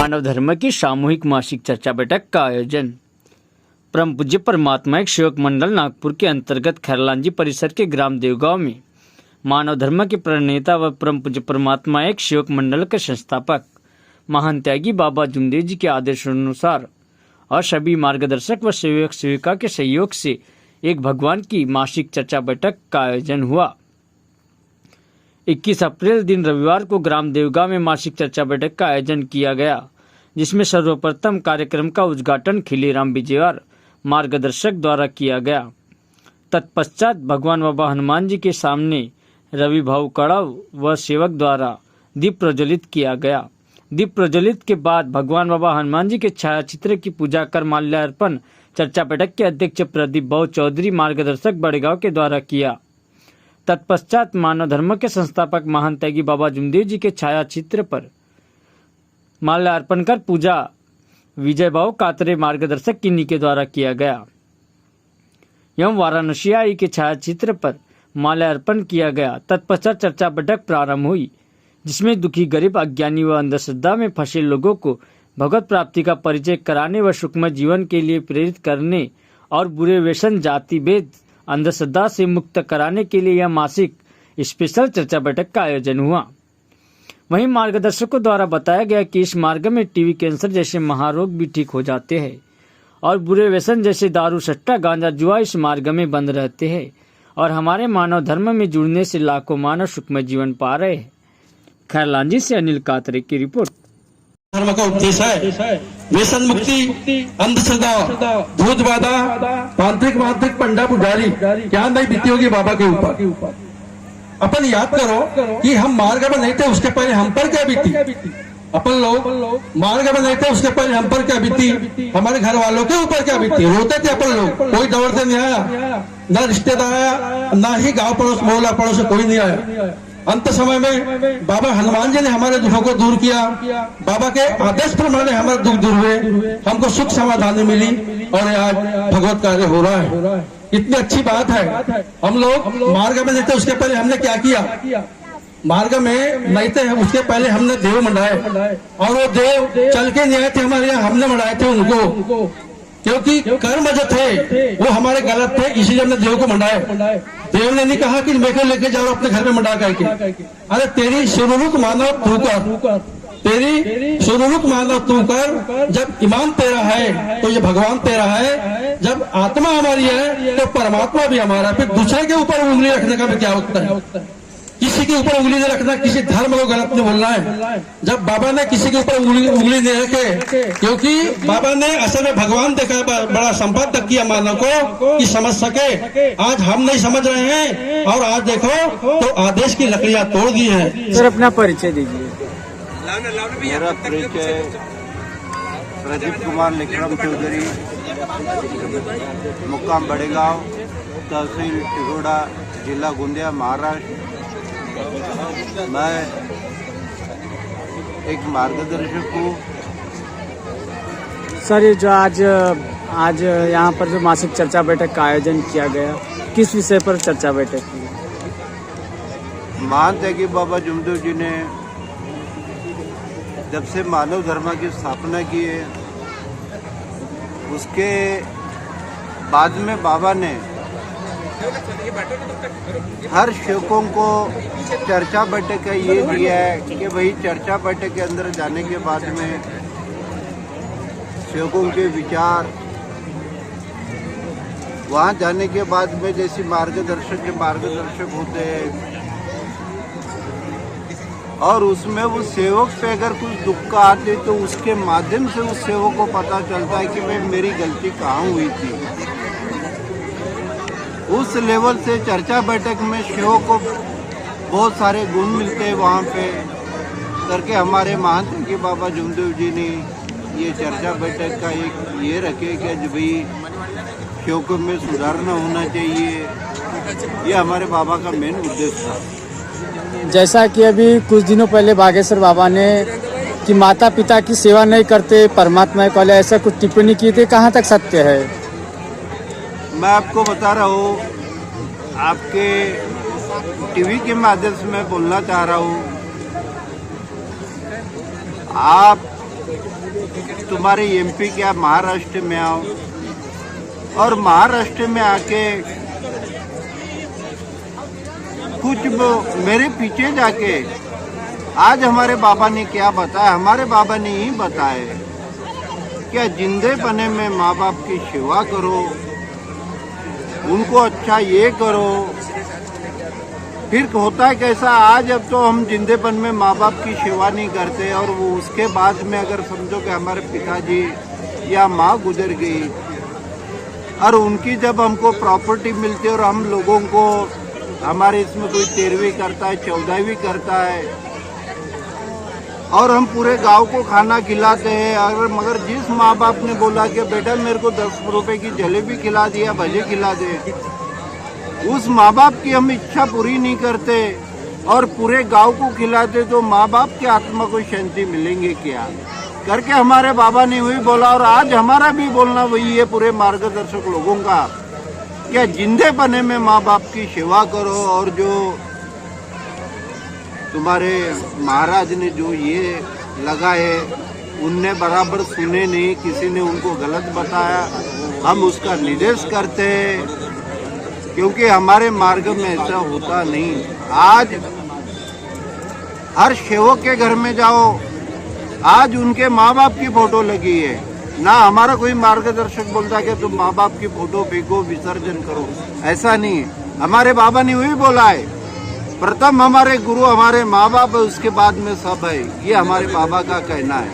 मानव धर्म की सामूहिक मासिक चर्चा बैठक का आयोजन। परम पूज्य परमात्मा एक सेवक मंडल नागपुर के अंतर्गत खैरलांजी परिसर के ग्राम देवगांव में मानव धर्म के प्रणेता व परम पूज्य परमात्मा एक सेवक मंडल के संस्थापक महान त्यागी बाबा जुमदेव जी के आदेशानुसार और सभी मार्गदर्शक व सेवक सेविका के सहयोग से एक भगवान की मासिक चर्चा बैठक का आयोजन हुआ। 21 अप्रैल दिन रविवार को ग्राम देवगांव में मासिक चर्चा बैठक का आयोजन किया गया, जिसमें सर्वप्रथम कार्यक्रम का उद्घाटन खिलीराम बिजेवार मार्गदर्शक द्वारा किया गया। तत्पश्चात भगवान बाबा हनुमान जी के सामने रवि भाऊ कड़व व सेवक द्वारा दीप प्रज्वलित किया गया। दीप प्रज्वलित के बाद भगवान बाबा हनुमान जी के छायाचित्र की पूजा कर माल्यार्पण चर्चा बैठक के अध्यक्ष प्रदीप भाऊ चौधरी मार्गदर्शक बड़ेगांव के द्वारा किया। तत्पश्चात मानव धर्म के संस्थापक महान त्यागी बाबा जुमदेव जी के छायाचित्र पर माल्यार्पण कर पूजा विजय भाऊ कातरे मार्गदर्शक किन्नी के द्वारा किया गया एवं वाराणसी आई के छायाचित्र पर माल्यार्पण किया गया। तत्पश्चात चर्चा बैठक प्रारंभ हुई, जिसमें दुखी गरीब अज्ञानी व अंधश्रद्धा में फंसे लोगों को भगवत प्राप्ति का परिचय कराने व सुखमय जीवन के लिए प्रेरित करने और बुरे व्यसन जाति भेद अंधश्रद्धा से मुक्त कराने के लिए यह मासिक स्पेशल चर्चा बैठक का आयोजन हुआ। वहीं मार्गदर्शकों द्वारा बताया गया कि इस मार्ग में टीबी कैंसर जैसे महारोग भी ठीक हो जाते हैं और बुरे व्यसन जैसे दारू सट्टा गांजा जुआ इस मार्ग में बंद रहते हैं और हमारे मानव धर्म में जुड़ने से लाखों मानव सुखमय जीवन पा रहे हैं। खैरलांजी से अनिल कातरे की रिपोर्ट। धर्म का उपदेश है व्यसन मुक्ति, अंधश्रद्धा, भूत बाधा, तांत्रिक मांत्रिक पंडा पुजारी क्या नहीं बीती होगी बाबा के ऊपर। अपन याद करो कि हम मार्ग में नहीं थे, उसके पहले हम पर क्या बीती। अपन लोग मार्ग में नहीं थे, उसके पहले हम पर क्या बीती, हमारे घर वालों के ऊपर क्या बीती। रोते थे अपन लोग, कोई दौड़ते नहीं आया, न रिश्तेदार आया, न ही गाँव पड़ोस मोहल्ला पड़ोस कोई नहीं आया। अंत समय में बाबा हनुमान जी ने हमारे दुखों को दूर किया। बाबा के आदेश प्रमाणे हमारे दुख दूर हुए, हमको सुख समाधान मिली और आज भगवत कार्य हो रहा है। इतनी अच्छी बात है। हम लोग मार्ग में नहीं थे, उसके पहले हमने क्या किया। मार्ग में नहीं थे, उसके पहले हमने देव मंडाए और वो देव चल के नहीं आए थे हमारे यहाँ, हमने मंडाए थे उनको, क्योंकि कर्म जो थे वो हमारे गलत थे, इसीलिए हमने देव को मंडाए। देव ने नहीं कहा कि मेरे को लेके जाओ अपने घर में मंडा करके। अरे तेरी शुरुरुक मानव तू कर, तेरी शुरुरुक मानव तू कर। जब ईमान तेरा है तो ये भगवान तेरा है, जब आत्मा हमारी है तो परमात्मा भी हमारा। फिर दूसरे के ऊपर उंगली रखने का भी क्या होता है। किसी के ऊपर उंगली नहीं रखना, किसी धर्म को गलत नहीं बोलना है। जब बाबा ने किसी के ऊपर उंगली नहीं रखे, क्योंकि बाबा ने असल में भगवान देखा, बड़ा संपद तक किया मानव को कि समझ सके। आज हम नहीं समझ रहे हैं और आज देखो तो आदेश की लकड़ियां तोड़ दी है। सर अपना परिचय दीजिए। मेरा परिचय प्रदीप कुमार लिखराम चौधरी, मुक्काम बड़ेगांव, तहसील टिरोडा, जिला गोंदिया, महाराष्ट्र। मैं एक मार्गदर्शक हूँ। सर ये जो आज यहाँ पर जो मासिक चर्चा बैठक का आयोजन किया गया, किस विषय पर चर्चा बैठक की? महान त्यागी बाबा जुमदेव जी ने जब से मानव धर्म की स्थापना की है, उसके बाद में बाबा ने हर सेवकों को चर्चा बैठक का ये दिया है कि भाई चर्चा बैठक के अंदर जाने के बाद में सेवकों के विचार, वहाँ जाने के बाद में जैसे मार्गदर्शक होते हैं और उसमें वो सेवक पे अगर कुछ दुख का आते तो उसके माध्यम से उस सेवक को पता चलता है कि भाई मेरी गलती कहाँ हुई थी। उस लेवल से चर्चा बैठक में सेवक को बहुत सारे गुण मिलते हैं। वहाँ पे करके हमारे महान त्यागी बाबा जुमदेव जी ने ये चर्चा बैठक का एक ये रखे कि जो भाई सेवकों में सुधारना होना चाहिए। ये हमारे बाबा का मेन उद्देश्य था। जैसा कि अभी कुछ दिनों पहले बागेश्वर बाबा ने कि माता पिता की सेवा नहीं करते परमात्मा को, ऐसा कुछ टिप्पणी की थी, कहाँ तक सत्य है? मैं आपको बता रहा हूँ, आपके टीवी के माध्यम से मैं बोलना चाह रहा हूँ, आप तुम्हारे एमपी क्या महाराष्ट्र में आओ, और महाराष्ट्र में आके कुछ मेरे पीछे जाके आज हमारे बाबा ने क्या बताया, हमारे बाबा ने ही बताया क्या जिंदे बने में माँ बाप की सेवा करो, उनको अच्छा ये करो। फिर होता है कैसा, आज अब तो हम जिंदेपन में माँ बाप की सेवा नहीं करते, और वो उसके बाद में अगर समझो कि हमारे पिताजी या माँ गुजर गई और उनकी जब हमको प्रॉपर्टी मिलती है और हम लोगों को, हमारे इसमें कोई 13वीं करता है, 14वीं करता है, और हम पूरे गांव को खाना खिलाते हैं, अगर मगर जिस माँ बाप ने बोला कि बेटा मेरे को 10 रुपए की जलेबी खिला दिया, भजे खिला दे, उस माँ बाप की हम इच्छा पूरी नहीं करते और पूरे गांव को खिलाते, तो माँ बाप की आत्मा को शांति मिलेंगे क्या करके हमारे बाबा ने वही बोला। और आज हमारा भी बोलना वही है पूरे मार्गदर्शक लोगों का, क्या जिंदे बने में माँ बाप की सेवा करो। और जो तुम्हारे महाराज ने जो ये लगाए, उनने बराबर सुने नहीं, किसी ने उनको गलत बताया, हम उसका निर्देश करते हैं, क्योंकि हमारे मार्ग में ऐसा होता नहीं। आज हर सेवक के घर में जाओ, आज उनके माँ बाप की फोटो लगी है ना, हमारा कोई मार्गदर्शक बोलता कि तुम माँ बाप की फोटो फेंको, विसर्जन करो, ऐसा नहीं है। हमारे बाबा ने वही बोला है, प्रथम हमारे गुरु हमारे माँ बाप है, उसके बाद में सब है, ये हमारे बाबा का कहना है।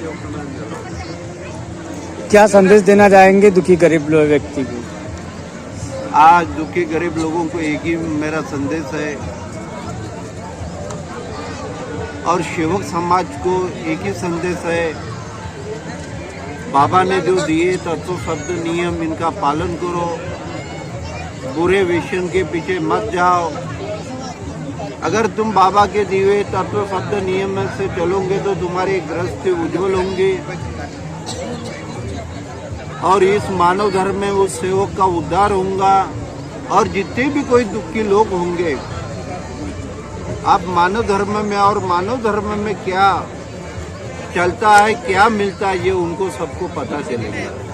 क्या संदेश देना चाहेंगे दुखी गरीब लोग व्यक्ति को? आज दुखी गरीब लोगों को एक ही मेरा संदेश है, और सेवक समाज को एक ही संदेश है, बाबा ने जो दिए तत्व शब्द नियम, इनका पालन करो, बुरे व्यसन के पीछे मत जाओ। अगर तुम बाबा के दिए तत्व शब्द नियम से चलोगे तो तुम्हारी गृहस्थी उज्जवल होंगी, और इस मानव धर्म में उस सेवक का उद्धार होगा। और जितने भी कोई दुखी लोग होंगे, आप मानव धर्म में, और मानव धर्म में क्या चलता है, क्या मिलता है, ये उनको सबको पता चलेगा।